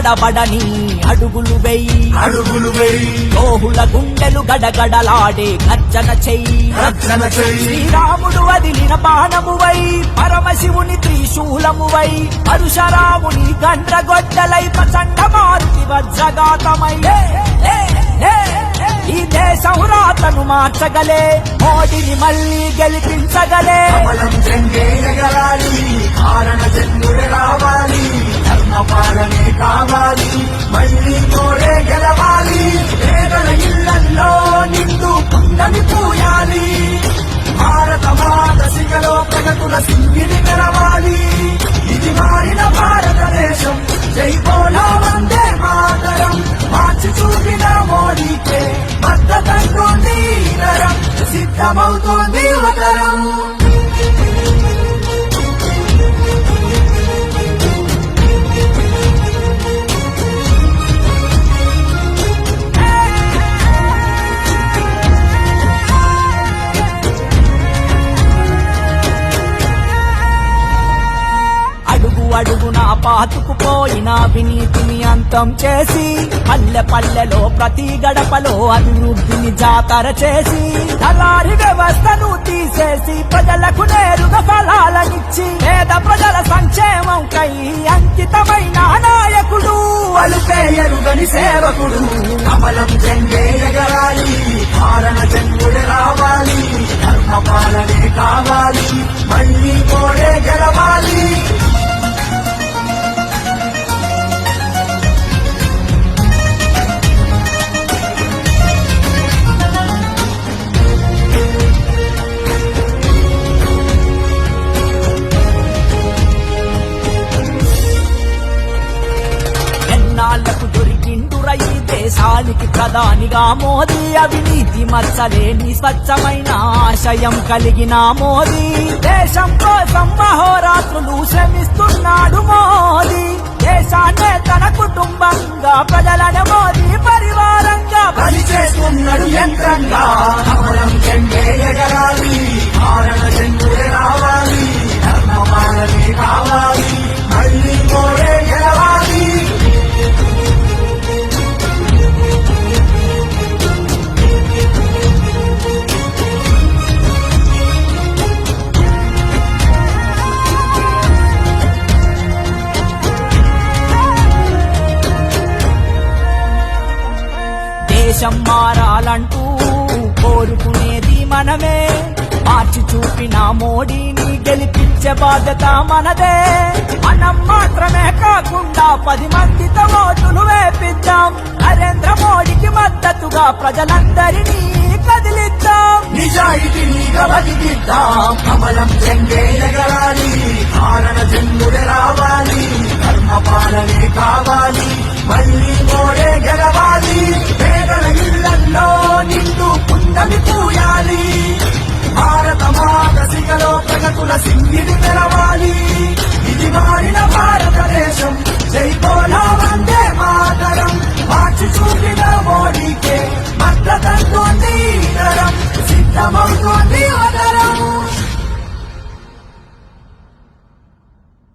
తడబడని అడుగులు వెయ్యి లోహుల గుండెలు గడగడలాడే గర్జన చెయ్యి శ్రీరాముడు వదిలిన బాణమువై పరమశివుని త్రిశూలమువై పరశురాముని గండ్రగొడ్డలై ప్రచండ మారుతి వజ్రఘాతమై ఈ దేశం రాతను మార్చగలే మోడీని మళ్ళీ గెలిపించగలే ధర్మపాలనే కావాలి మళ్ళీ మోడే గెలవాలి పేదల ఇళ్లల్లో నిండు పుణ్యమి పూయాలి భారత మాత శిఖలో ప్రగతుల సింగిని మెరవాలి ఇది మారిన భారతదేశం జై బోలో వందే మాతరం మార్చి చూపిన మోడీకే మద్దతంటోంది నరం సిద్ధమవుతోంది యువతరం అడుగున పాతుకుపోయిన వినీతిని అంతం చేసి పల్లె పల్లెలో ప్రతి గడపలో అభివృద్ధిని జాతర చేసి దళారి వ్యవస్థను తీసేసి ప్రజలకు నేరుగా ఫలాలనిచ్చి పేద ప్రజల సంక్షేమం కై అంకితమైన నాయకుడు అలుపే ఎరుగని సేవకుడు కమలం జెండే ఎగరాలి పాలన జన్ముడే రావాలి ధర్మపాలనే కావాలి మళ్ళీ మోడే గెలవాలి దేశానికి ప్రధానిగా మోదీ అవినీతి మచ్చలేని స్వచ్ఛమైన ఆశయం కలిగిన మోదీ దేశం కోసం అహోరాత్రులు శ్రమిస్తున్నాడు మోదీ దేశాన్నే తన కుటుంబంగా ప్రజలను మోదీ పరివారంగా పనిచేస్తున్నాడు యంత్రంగా కమలం జెండే ఎగరాలి పాలన జెండే రావాలి ధర్మపాలనే కావాలి మళ్ళీ మోడే గెలవాలి దేశం మారాలంటూ కోరుకునేది మనమే మార్చి చూపిన మోడీని గెలిపించే బాధ్యత మనదే మనం మాత్రమే కాకుండా 10 మందితో ఓటులు వేపిద్దాం నరేంద్ర మోడీకి మద్దతుగా ప్రజలందరినీ కదిలిద్దాం నిజాయితీగా బతికిద్దాం కమలం జెండే ఎగరాలి పాలన జన్ముడే రావాలి ధర్మపాలనే కావాలి మళ్ళీ మోడే గెలవాలి పేదల ఇళ్లల్లో నిండు పుణ్యమి పూయాలి భారత మాత శిఖలో ప్రగతుల సింగిని మెరవాలి ఇది మారిన భారతదేశం జై బోలో వందే మాతరం మార్చి చూపిన మోడీకే మద్దతంటోంది నరం సిద్ధమవుతోంది యువతరం